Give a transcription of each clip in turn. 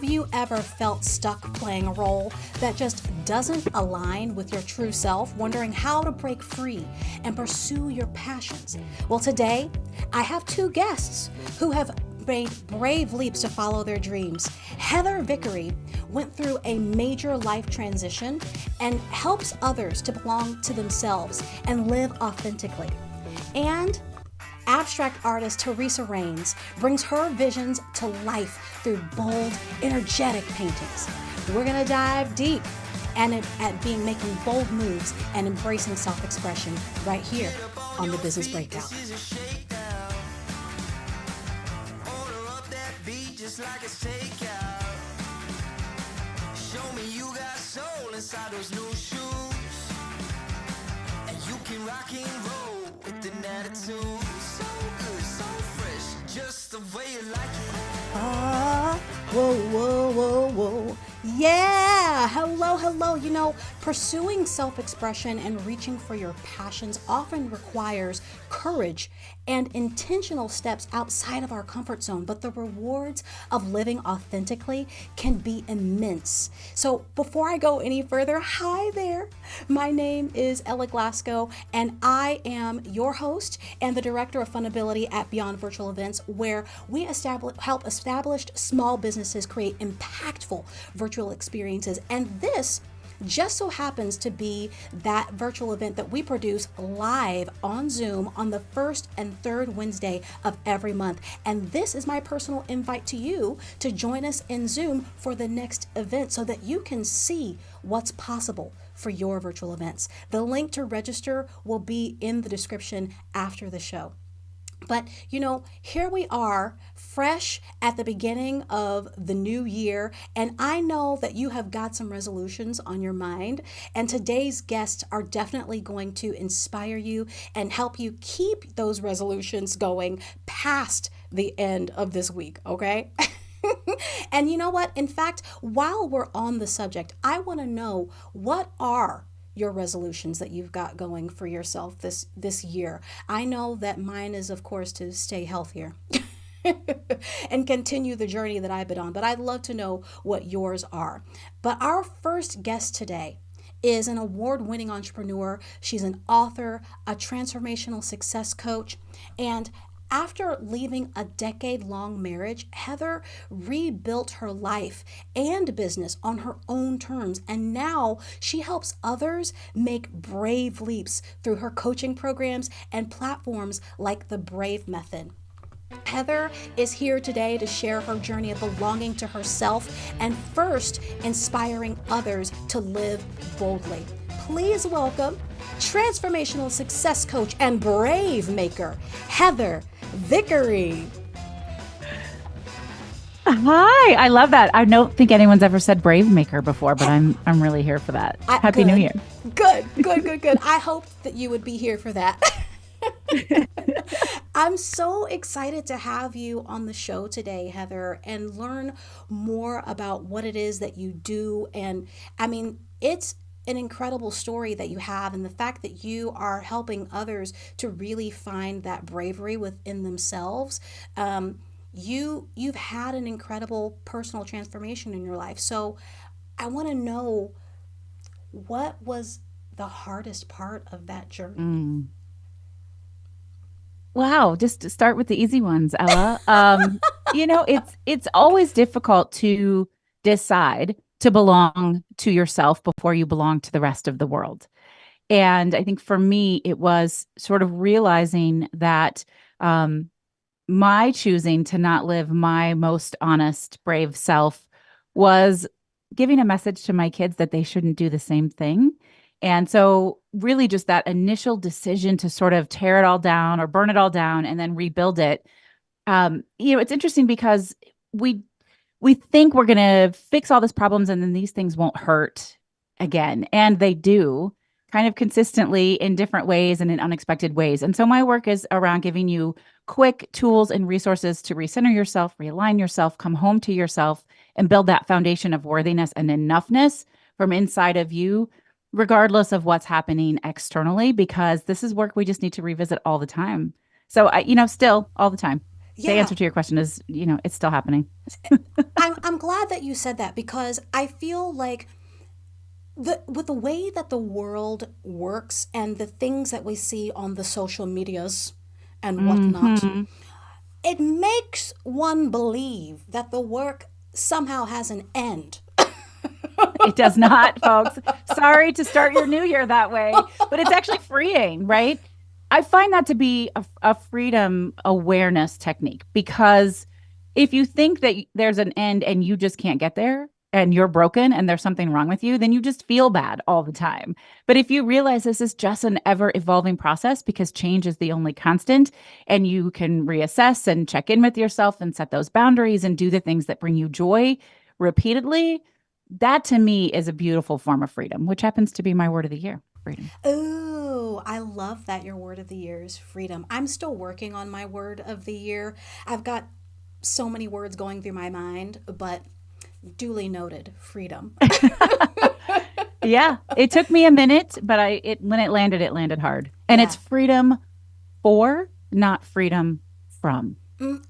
Have you ever felt stuck playing a role that just doesn't align with your true self, wondering how to break free and pursue your passions? Well, today I have two guests who have made brave leaps to follow their dreams. Heather Vickery went through a major life transition and helps others to belong to themselves and live authentically. And abstract artist Theresa Raines brings her visions to life through bold, energetic paintings. We're going to dive deep and at making bold moves and embracing self-expression right here on the Business Breakout. Like a takeout. Show me you got soul inside those new shoes, and you can rock and roll with an attitude. So good, so fresh, just the way you like it. Whoa, whoa, whoa, whoa. Yeah, hello. You know, pursuing self-expression and reaching for your passions often requires courage and intentional steps outside of our comfort zone, but the rewards of living authentically can be immense. So before I go any further, hi there. My name is Ella Glasgow, and I am your host and the Director of Fundability at Beyond Virtual Events, where we help established small businesses create impactful virtual experiences. And this just so happens to be that virtual event that we produce live on Zoom on the first and third Wednesday of every month. And this is my personal invite to you to join us in Zoom for the next event so that you can see what's possible for your virtual events. The link to register will be in the description after the show. But, you know, here we are, fresh at the beginning of the new year, and I know that you have got some resolutions on your mind, and today's guests are definitely going to inspire you and help you keep those resolutions going past the end of this week, okay? And you know what? In fact, while we're on the subject, I want to know, what are your resolutions that you've got going for yourself this year? I know that mine is, of course, to stay healthier and continue the journey that I've been on, but I'd love to know what yours are. But our first guest today is an award-winning entrepreneur. She's an author, a transformational success coach, and after leaving a decade-long marriage, Heather rebuilt her life and business on her own terms, and now she helps others make brave leaps through her coaching programs and platforms like the Brave Method. Heather is here today to share her journey of belonging to herself and first inspiring others to live boldly. Please welcome Transformational Success Coach and Brave Maker, Heather Vickery. Hi, I love that. I don't think anyone's ever said Brave Maker before, but I'm really here for that. Happy New Year. Good. I hope that you would be here for that. I'm so excited to have you on the show today, Heather, and learn more about what it is that you do. And I mean, it's an incredible story that you have, and the fact that you are helping others to really find that bravery within themselves. You've had an incredible personal transformation in your life. So I want to know, what was the hardest part of that journey? Wow, just to start with the easy ones, Ella. You know, it's always difficult to decide to belong to yourself before you belong to the rest of the world. And I think for me, it was sort of realizing that my choosing to not live my most honest, brave self was giving a message to my kids that they shouldn't do the same thing. And so really just that initial decision to sort of tear it all down or burn it all down and then rebuild it. You know, it's interesting because we think we're going to fix all these problems and then these things won't hurt again. And they do, kind of consistently in different ways and in unexpected ways. And so my work is around giving you quick tools and resources to recenter yourself, realign yourself, come home to yourself, and build that foundation of worthiness and enoughness from inside of you, regardless of what's happening externally, because this is work we just need to revisit all the time. So, still all the time. Yeah. The answer to your question is, it's still happening. I'm glad that you said that because I feel like with the way that the world works and the things that we see on the social medias and whatnot, Hmm. it makes one believe that the work somehow has an end. It does not, folks. Sorry to start your new year that way, but it's actually freeing, right? I find that to be a freedom awareness technique because if you think that there's an end and you just can't get there and you're broken and there's something wrong with you, then you just feel bad all the time. But if you realize this is just an ever evolving process because change is the only constant and you can reassess and check in with yourself and set those boundaries and do the things that bring you joy repeatedly, that to me is a beautiful form of freedom, which happens to be my word of the year, freedom. Oh, I love that your word of the year is freedom. I'm still working on my word of the year. I've got so many words going through my mind, but duly noted, freedom. Yeah, it took me a minute, but I it when it landed hard. And it's Yeah. freedom for, not freedom from.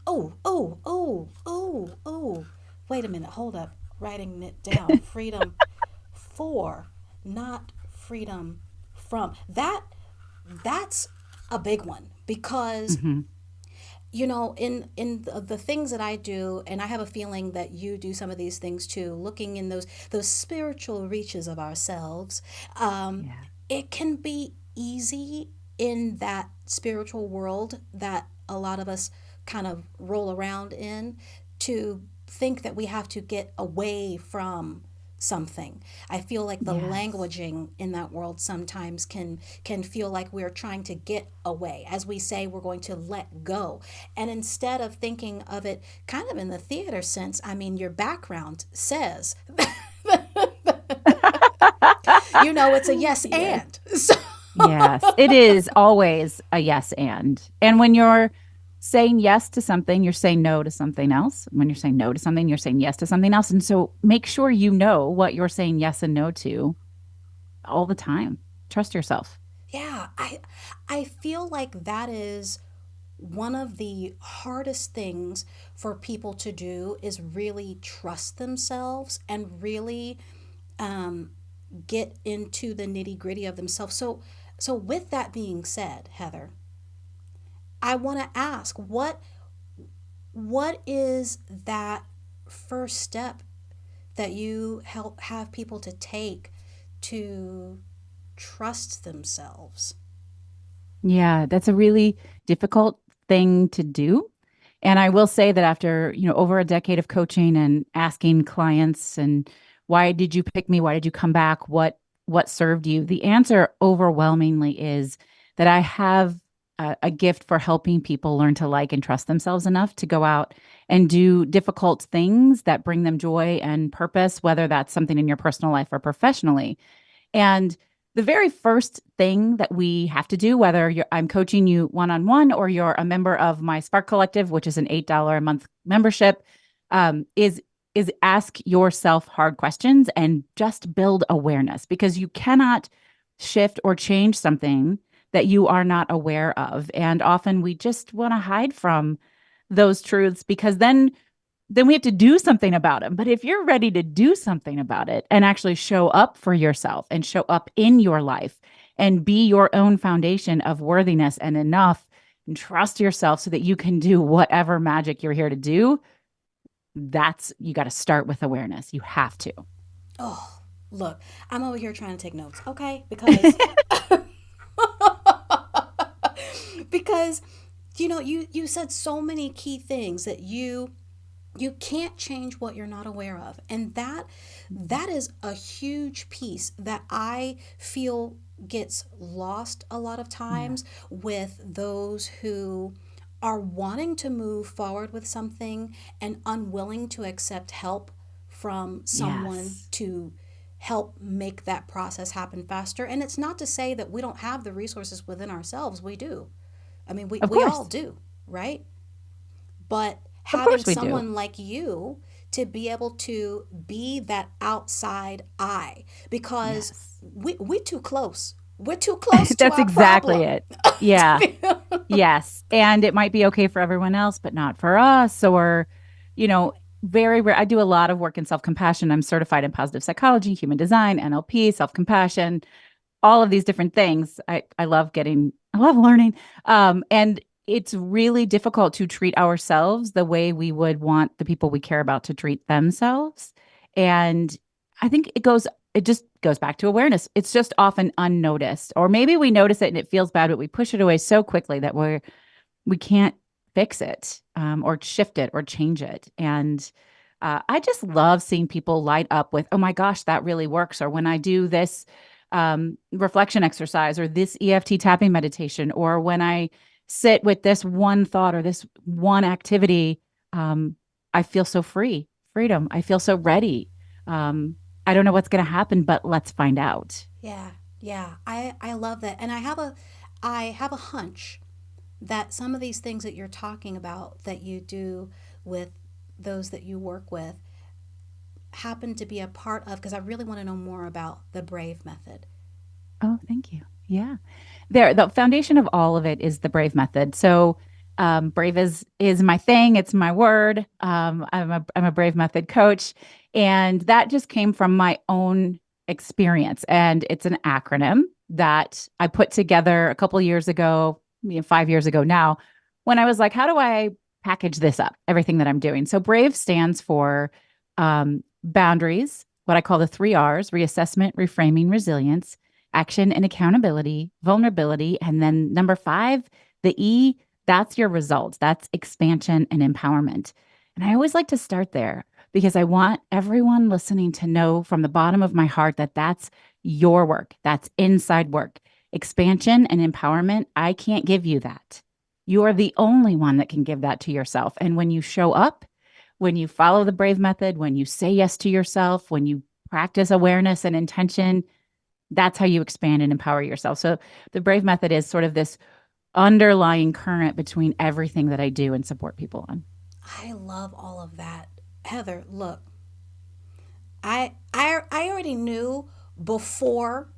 Oh, oh, oh, oh, oh. Wait a minute, hold up. Writing it down. Freedom for, not freedom from. That's a big one because Hmm. in the things that I do, and I have a feeling that you do some of these things too, looking in those spiritual reaches of ourselves, um, Yeah. it can be easy in that spiritual world that a lot of us kind of roll around in to think that we have to get away from something. I feel like the Yes. languaging in that world sometimes can feel like we're trying to get away. As we say, we're going to let go. And instead of thinking of it kind of in the theater sense, I mean, your background says, it's a yes Yes. and. So Yes, it is always a yes and. And when you're saying yes to something, you're saying no to something else. When you're saying no to something, you're saying yes to something else. And so make sure you know what you're saying yes and no to all the time. Trust yourself. yeah, I feel like that is one of the hardest things for people to do is really trust themselves and really get into the nitty gritty of themselves. So with that being said, Heather, I want to ask what is that first step that you help have people to take to trust themselves? Yeah, that's a really difficult thing to do. And I will say that after, over a decade of coaching and asking clients and why did you pick me? Why did you come back? What served you? The answer overwhelmingly is that I have a gift for helping people learn to like and trust themselves enough to go out and do difficult things that bring them joy and purpose, whether that's something in your personal life or professionally. And the very first thing that we have to do, whether I'm coaching you one on one or you're a member of my Spark Collective, which is an $8 a month membership, is ask yourself hard questions and just build awareness because you cannot shift or change something that you are not aware of. And often we just want to hide from those truths because then we have to do something about them. But if you're ready to do something about it and actually show up for yourself and show up in your life and be your own foundation of worthiness and enough and trust yourself so that you can do whatever magic you're here to do, you got to start with awareness. You have to. Oh, look, I'm over here trying to take notes, okay? Because you said so many key things that you can't change what you're not aware of, and that is a huge piece that I feel gets lost a lot of Yeah. times with those who are wanting to move forward with something and unwilling to accept help from someone Yes. to help make that process happen faster. And it's not to say that we don't have the resources within ourselves. We do. I mean, we, Of we all course. do, right? But Of having course we do. someone like you to be able to be that outside eye, because Yes. we too close. We're too close to That's our exactly problem. it. Yeah. Yes. And it might be okay for everyone else, but not for us. Or, you know, very rare. I do a lot of work in self-compassion. I'm certified in positive psychology, human design, NLP, self-compassion, all of these different things. I love I love learning. And it's really difficult to treat ourselves the way we would want the people we care about to treat themselves. And I think it just goes back to awareness. It's just often unnoticed, or maybe we notice it and it feels bad, but we push it away so quickly that we can't fix it, or shift it or change it. And I just love seeing people light up with, oh my gosh, that really works. Or when I do this reflection exercise or this EFT tapping meditation, or when I sit with this one thought or this one activity, I feel so freedom. I feel so ready. I don't know what's going to happen, but let's find out. Yeah, yeah. I love that. And I have a hunch that some of these things that you're talking about that you do with those that you work with happen to be a part of, because I really want to know more about the Brave method. Oh, thank you. Yeah. The foundation of all of it is the Brave method. So, Brave is my thing. It's my word. I'm a Brave method coach, and that just came from my own experience. And it's an acronym that I put together a couple of years ago, 5 years ago now, when I was like, how do I package this up? Everything that I'm doing. So Brave stands for boundaries, what I call the 3 R's: reassessment, reframing, resilience, action and accountability, vulnerability, and then number 5, the E, that's your results. That's expansion and empowerment. And I always like to start there because I want everyone listening to know from the bottom of my heart that that's your work. That's inside work. Expansion and empowerment, I can't give you that. You are the only one that can give that to yourself. And when you show up, when you follow the Brave method, when you say yes to yourself, when you practice awareness and intention, that's how you expand and empower yourself. So the Brave method is sort of this underlying current between everything that I do and support people on. I love all of that. Heather, look, I already knew before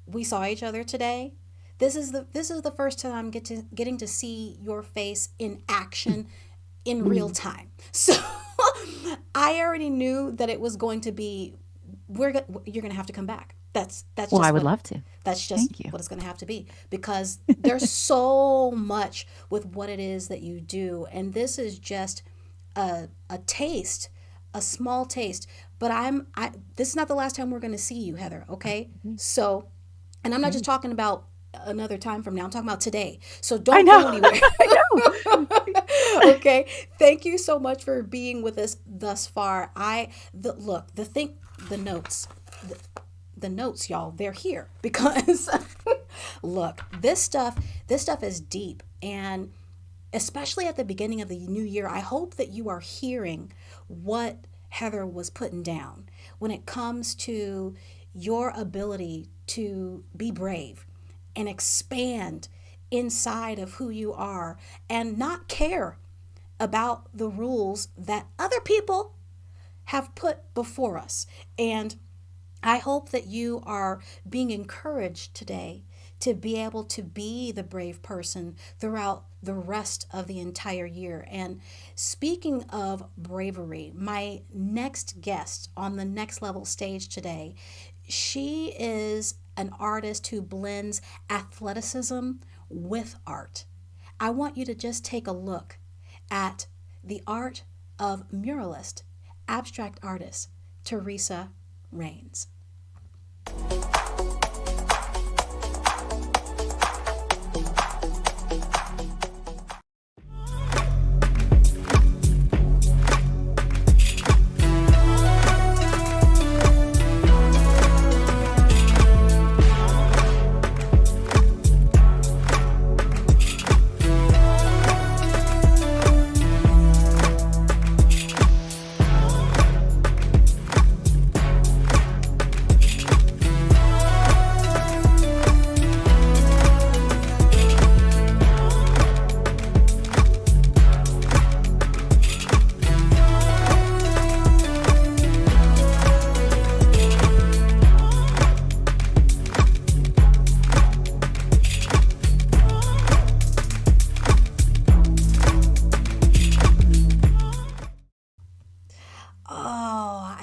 we saw each other today. This is the first time I'm getting to see your face in action in real time. So I already knew that it was going to be you're going to have to come back. That's Well, just I would love to. that's just Thank you. what it's going to have to be, because there's so much with what it is that you do, and this is just a taste, a small taste. But this is not the last time we're going to see you, Heather. Okay, so, and I'm not just talking about another time from now. I'm talking about today. So I don't know. go anywhere. I know. Okay. Thank you so much for being with us thus far. The notes, the notes, y'all, they're here because look, this stuff is deep, and especially at the beginning of the new year, I hope that you are hearing what Heather was putting down when it comes to your ability to be brave and expand inside of who you are and not care about the rules that other people have put before us. And I hope that you are being encouraged today to be able to be the brave person throughout the rest of the entire year. And speaking of bravery, my next guest on the Next Level stage today, she is an artist who blends athleticism with art. I want you to just take a look at the art of muralist, abstract artist, Theresa Raines.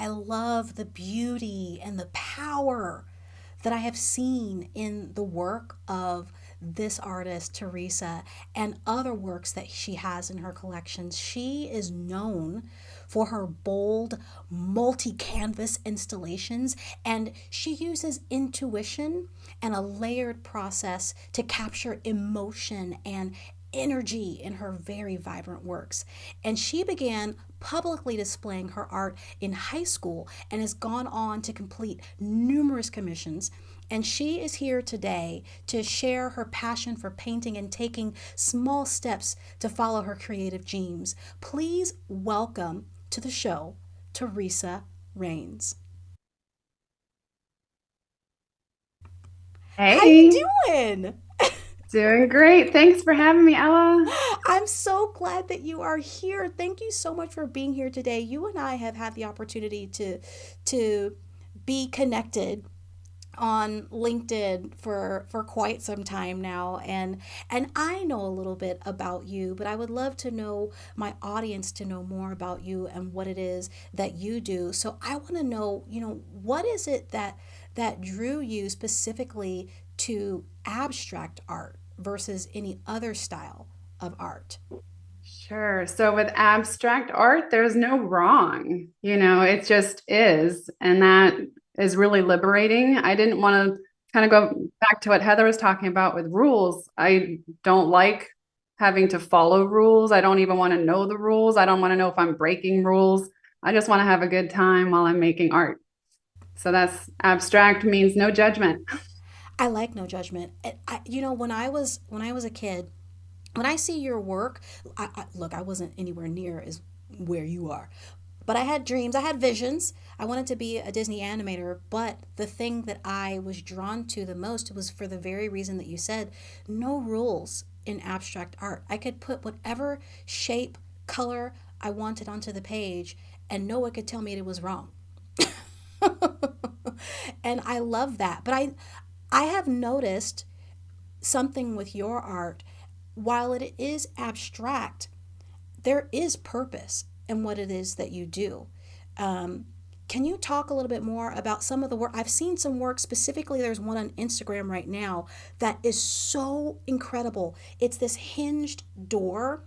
I love the beauty and the power that I have seen in the work of this artist, Teresa, and other works that she has in her collections. She is known for her bold, multi canvas installations, and she uses intuition and a layered process to capture emotion and energy in her very vibrant works. And she began publicly displaying her art in high school and has gone on to complete numerous commissions. And she is here today to share her passion for painting and taking small steps to follow her creative dreams. Please welcome to the show, Theresa Raines. How you Hey, doing? doing great. Thanks for having me, Ella. I'm so glad that you are here. Thank you so much for being here today. You and I have had the opportunity to be connected on LinkedIn for quite some time now, and I know a little bit about you, but I would love to know my audience to know more about you and what it is that you do. So I want to know, what is it that drew you specifically to abstract art versus any other style of art? Sure. So with abstract art, there's no wrong. It just is. And that is really liberating. I didn't want to kind of go back to what Heather was talking about with rules. I don't like having to follow rules. I don't even want to know the rules. I don't want to know if I'm breaking rules. I just want to have a good time while I'm making art. So that's abstract means no judgment. I like no judgment. When I was a kid, when I see your work, look, I wasn't anywhere near as where you are, but I had dreams, I had visions. I wanted to be a Disney animator, but the thing that I was drawn to the most was for the very reason that you said, no rules in abstract art. I could put whatever shape, color I wanted onto the page, and no one could tell me it was wrong. And I love that. But I have noticed something with your art. While it is abstract, there is purpose in what it is that you do. Can you talk a little bit more about some of the work? I've seen some work specifically. There's one on Instagram right now that is so incredible. It's this hinged door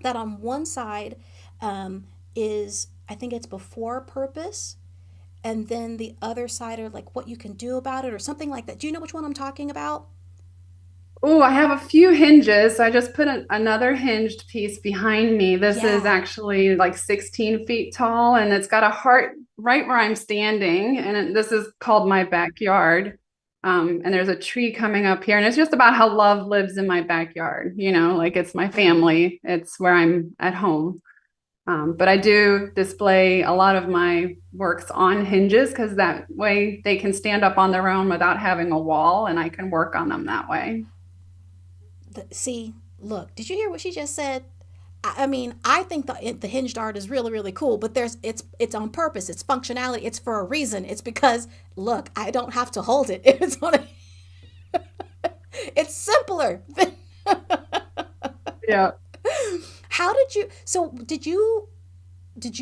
that on one side is, I think it's before purpose, and then the other side are like what you can do about it or something like that. Do you know which one I'm talking about? Oh, I have a few hinges. So I just put another hinged piece behind me. This is Yeah. actually like 16 feet tall, and it's got a heart right where I'm standing. And this is called my backyard. And there's a tree coming up here, and it's just about how love lives in my backyard. Like it's my family, it's where I'm at home. But I do display a lot of my works on hinges because that way they can stand up on their own without having a wall, and I can work on them that way. See, look, did you hear what she just said? I mean, I think the hinged art is really really cool, but it's on purpose. It's functionality. It's for a reason. It's because look, I don't have to hold it. It's on a, it's simpler. Yeah. How did you? So did you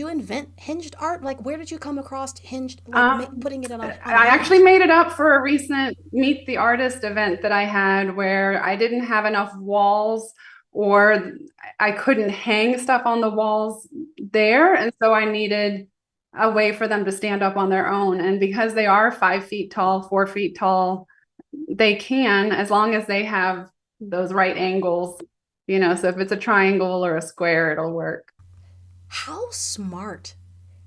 invent hinged art? Like, where did you come across hinged? Like putting it on a I actually hinge? made it up for a recent Meet the Artist event that I had where I didn't have enough walls or I couldn't hang stuff on the walls there. And so I needed a way for them to stand up on their own. And because they are 5 feet tall, 4 feet tall, they can, as long as they have those right angles, so if it's a triangle or a square, it'll work. How smart,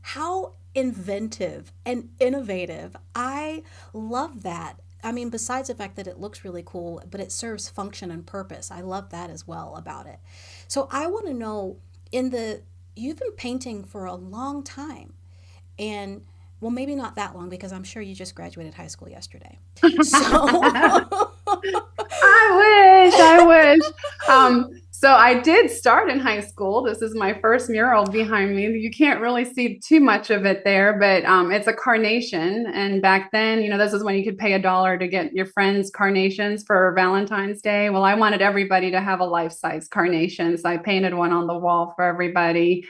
how inventive and innovative. I love that. I mean, besides the fact that it looks really cool, but it serves function and purpose. I love that as well about it. So I want to know you've been painting for a long time, and well, maybe not that long because I'm sure you just graduated high school yesterday. So I wish. So I did start in high school. This is my first mural behind me. You can't really see too much of it there, but it's a carnation. And back then, this is when you could pay $1 to get your friends carnations for Valentine's Day. Well, I wanted everybody to have a life-size carnation, so I painted one on the wall for everybody.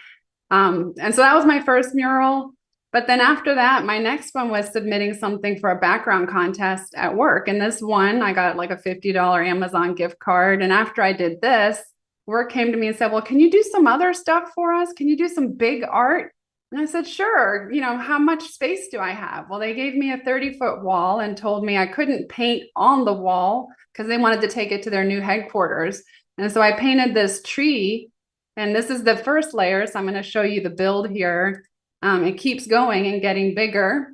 And so that was my first mural. But then after that, my next one was submitting something for a background contest at work. And this one, I got like a $50 Amazon gift card. And after I did this, work came to me and said, well, can you do some other stuff for us? Can you do some big art? And I said, sure. How much space do I have? Well, they gave me a 30-foot wall and told me I couldn't paint on the wall because they wanted to take it to their new headquarters. And so I painted this tree, and this is the first layer. So I'm going to show you the build here. It keeps going and getting bigger.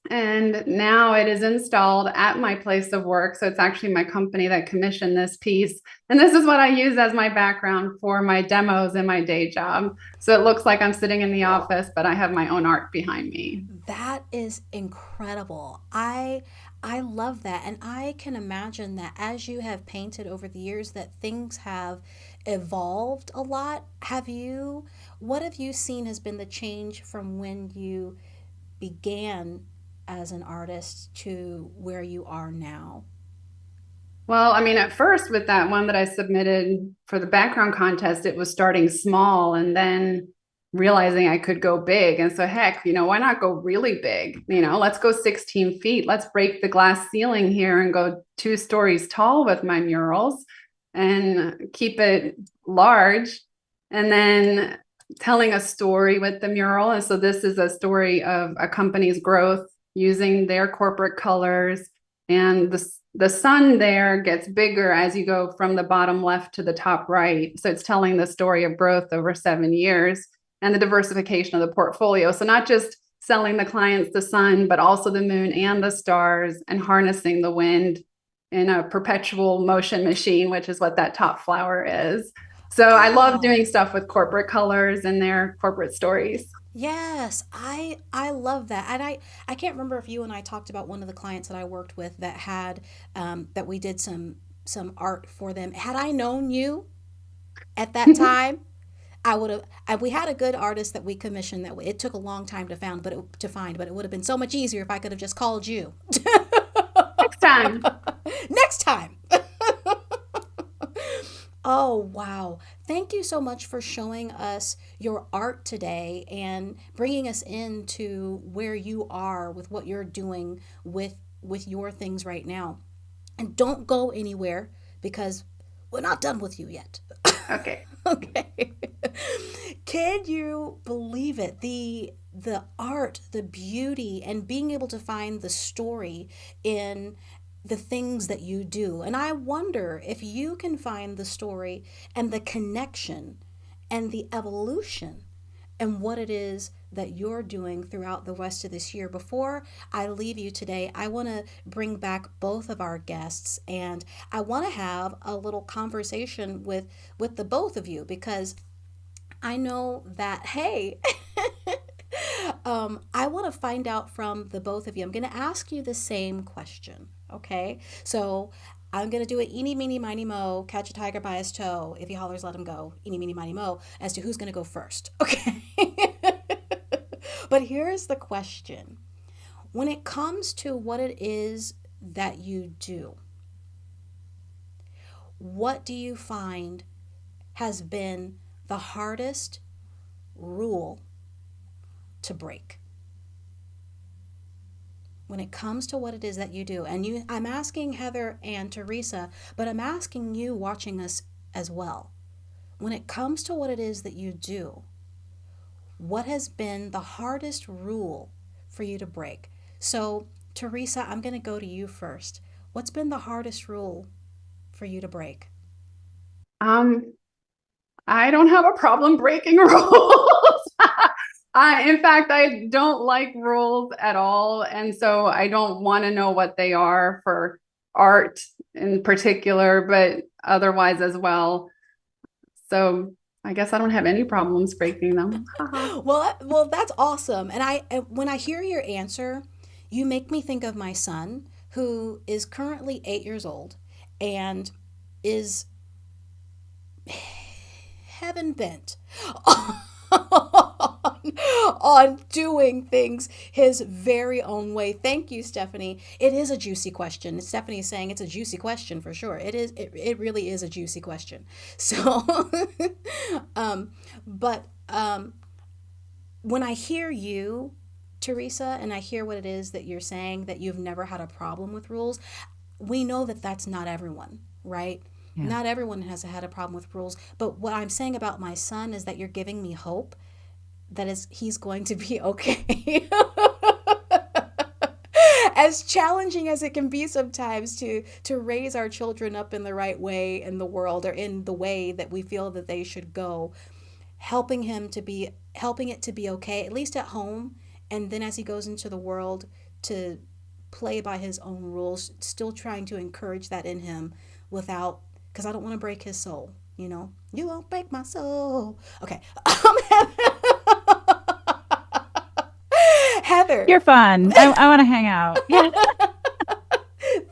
And now it is installed at my place of work. So it's actually my company that commissioned this piece. And this is what I use as my background for my demos in my day job. So it looks like I'm sitting in the office, but I have my own art behind me. That is incredible. I love that. And I can imagine that as you have painted over the years that things have evolved a lot. What have you seen has been the change from when you began as an artist to where you are now? Well, I mean, at first with that one that I submitted for the background contest, it was starting small and then realizing I could go big. And so heck, why not go really big? Let's go 16 feet. Let's break the glass ceiling here and go 2 stories tall with my murals and keep it large. And then telling a story with the mural. And so this is a story of a company's growth using their corporate colors. And the sun there gets bigger as you go from the bottom left to the top right. So it's telling the story of growth over 7 years and the diversification of the portfolio. So not just selling the clients the sun, but also the moon and the stars and harnessing the wind in a perpetual motion machine, which is what that top flower is. So I love doing stuff with corporate colors and their corporate stories. Yes, I love that. And I can't remember if you and I talked about one of the clients that I worked with that had that we did some art for them. Had I known you at that time, I would have. We had a good artist that we commissioned that it took a long time to find, but it would have been so much easier if I could have just called you. Next time. Next time. Oh, wow. Thank you so much for showing us your art today and bringing us into where you are with what you're doing with your things right now. And don't go anywhere because we're not done with you yet. Okay. Okay. Can you believe it? The art, the beauty, and being able to find the story in the things that you do. And I wonder if you can find the story and the connection and the evolution and what it is that you're doing throughout the rest of this year. Before I leave you today, I want to bring back both of our guests and I want to have a little conversation with the both of you because I know that, hey, I want to find out from the both of you. I'm going to ask you the same question. Okay, so I'm going to do it eeny, meeny, miny, mo, catch a tiger by his toe. If he hollers, let him go. Eeny, meeny, miny, mo, as to who's going to go first. Okay. But here's the question. When it comes to what it is that you do, what do you find has been the hardest rule to break? When it comes to what it is that you do, and I'm asking Heather and Teresa, but I'm asking you watching us as well. When it comes to what it is that you do, what has been the hardest rule for you to break? So, Teresa, I'm going to go to you first. What's been the hardest rule for you to break? I don't have a problem breaking rules. In fact, I don't like rules at all. And so I don't want to know what they are for art in particular, but otherwise as well. So I guess I don't have any problems breaking them. Well, that's awesome. And when I hear your answer, you make me think of my son, who is currently 8 years old and is heaven bent on doing things his very own way. Thank you, Stephanie. It is a juicy question. Stephanie's saying it's a juicy question for sure. It is. It really is a juicy question. So, but when I hear you Teresa, and I hear what it is that you're saying, that you've never had a problem with rules. We know that that's not everyone, right? Yeah. Not everyone has had a problem with rules. But what I'm saying about my son is that you're giving me hope that is he's going to be okay. As challenging as it can be sometimes to raise our children up in the right way in the world, or in the way that we feel that they should go, helping it to be okay, at least at home, and then as he goes into the world, to play by his own rules, still trying to encourage that in him without, because I don't want to break his soul, you know? You won't break my soul. Okay. Heather. You're fun. I want to hang out. Yeah.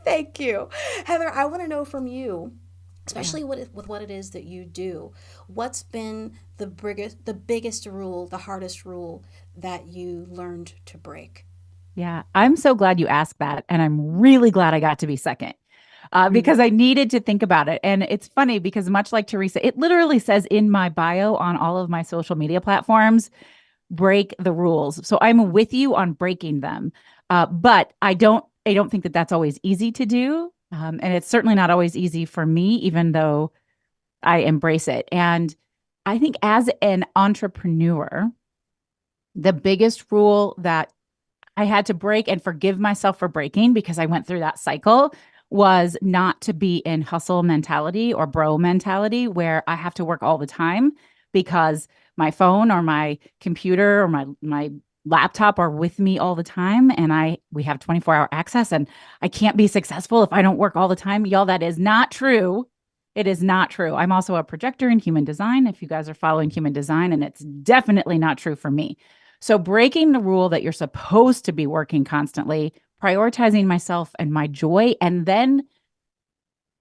Thank you. Heather, I want to know from you, Yeah. especially with what it is that you do, what's been the biggest rule, the hardest rule that you learned to break? Yeah. I'm so glad you asked that. And I'm really glad I got to be second. Mm. Because I needed to think about it. And it's funny because, much like Teresa, it literally says in my bio on all of my social media platforms, break the rules. So I'm with you on breaking them. But I don't think that that's always easy to do. And it's certainly not always easy for me, even though I embrace it. And I think as an entrepreneur, the biggest rule that I had to break and forgive myself for breaking, because I went through that cycle, was not to be in hustle mentality or bro mentality where I have to work all the time because my phone or my computer or my laptop are with me all the time, and we have 24-hour access, and I can't be successful if I don't work all the time. Y'all, that is not true. It is not true. I'm also a projector in human design, if you guys are following human design, and it's definitely not true for me. So breaking the rule that you're supposed to be working constantly, prioritizing myself and my joy, and then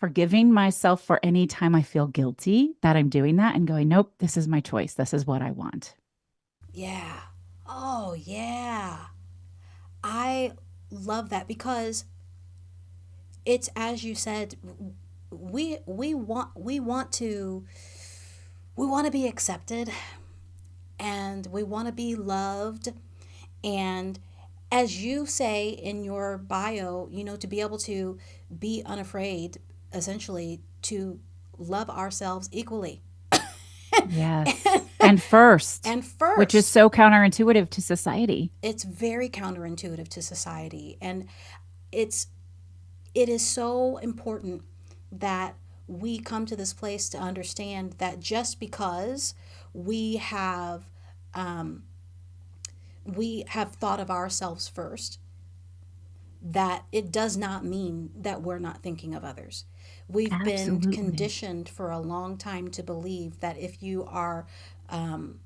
forgiving myself for any time I feel guilty that I'm doing that, and going, nope, this is my choice. This is what I want. Yeah. Oh, yeah. I love that, because it's, as you said, we want to be accepted, and we want to be loved, and as you say in your bio, to be able to be unafraid, essentially, to love ourselves equally. Yes. And first, And which is first, so counterintuitive to society. it's very counterintuitive to society, and it's it is so important that we come to this place to understand that just because we have um, we have thought of ourselves first, that it does not mean that we're not thinking of others. We've been Absolutely. conditioned for a long time to believe that um,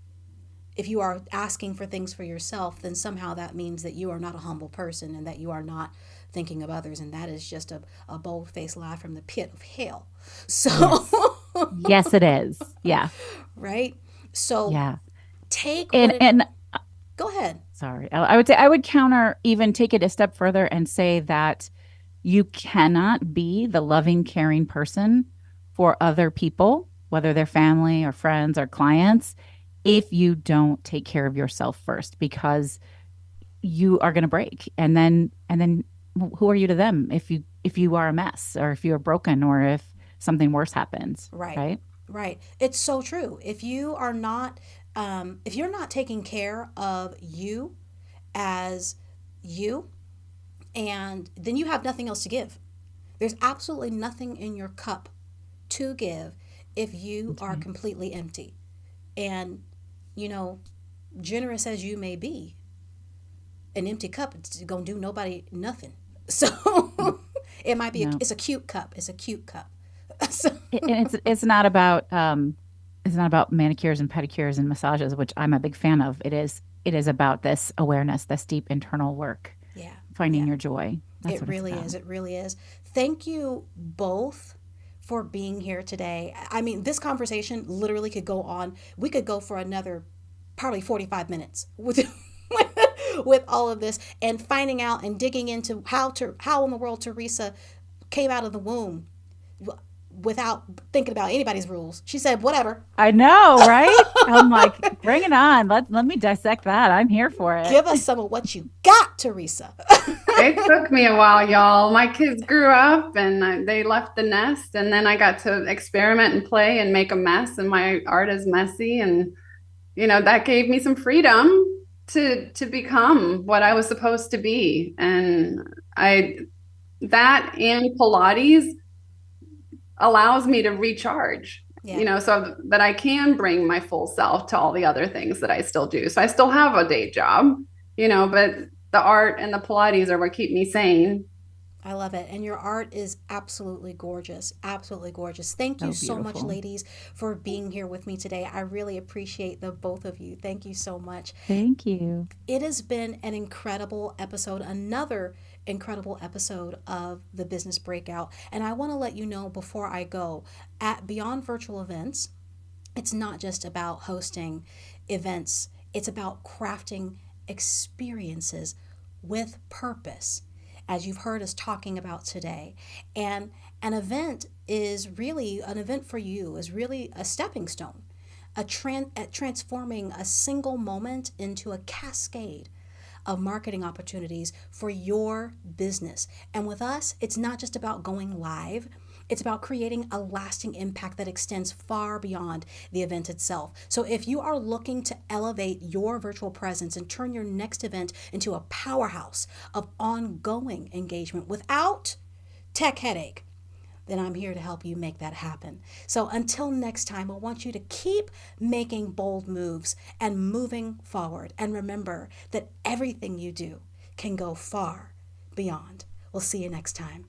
if you are asking for things for yourself, then somehow that means that you are not a humble person, and that you are not thinking of others. And that is just a bold faced lie from the pit of hell. So, Yes. Yes, it is. Yeah. right? So Yeah. take what And it, and go ahead. sorry, I would say I would counter, even take it a step further and say that you cannot be the loving, caring person for other people, whether they're family or friends or clients, if you don't take care of yourself first, because you are going to break. And then who are you to them if you are a mess, or if you're broken, or if something worse happens, Right. right? Right. It's so true. If you're not taking care of you as you, and then you have nothing else to give. There's absolutely nothing in your cup to give if you That's are right. completely empty. And, you know, generous as you may be, an empty cup, it's gonna do nobody nothing. So it might be No. it's a cute cup. It's a cute cup. So, And it's not about manicures and pedicures and massages, which I'm a big fan of. It is about this awareness, this deep internal work, yeah, finding yeah. your joy. That's It what it's really about. is. It really is. Thank you both for being here today. I mean, this conversation literally could go on. We could go for another probably 45 minutes with with all of this, and finding out and digging into how in the world Teresa came out of the womb, without thinking about anybody's rules. She said, whatever, I know, right? I'm like, bring it on. Let me dissect that. I'm here for it. give us some of what you got, Teresa. It took me a while, y'all. My kids grew up and they left the nest, and then I got to experiment and play and make a mess, and my art is messy. And, that gave me some freedom to become what I was supposed to be. And that and Pilates allows me to recharge, Yeah. so that I can bring my full self to all the other things that I still do. So I still have a day job, but the art and the Pilates are what keep me sane. I love it. And your art is absolutely gorgeous. Absolutely gorgeous. Thank you So so much, beautiful. ladies, for being here with me today. I really appreciate the both of you. Thank you so much. Thank you. It has been an incredible episode, another incredible episode of the Business Breakout. And I want to let you know before I go, at Beyond Virtual Events, it's not just about hosting events, it's about crafting experiences with purpose, as you've heard us talking about today. And an event is really, an event for you is really a stepping stone, at transforming a single moment into a cascade of marketing opportunities for your business. And with us, it's not just about going live. It's about creating a lasting impact that extends far beyond the event itself. So if you are looking to elevate your virtual presence and turn your next event into a powerhouse of ongoing engagement without tech headache, then I'm here to help you make that happen. So until next time, I want you to keep making bold moves and moving forward. And remember that everything you do can go far beyond. We'll see you next time.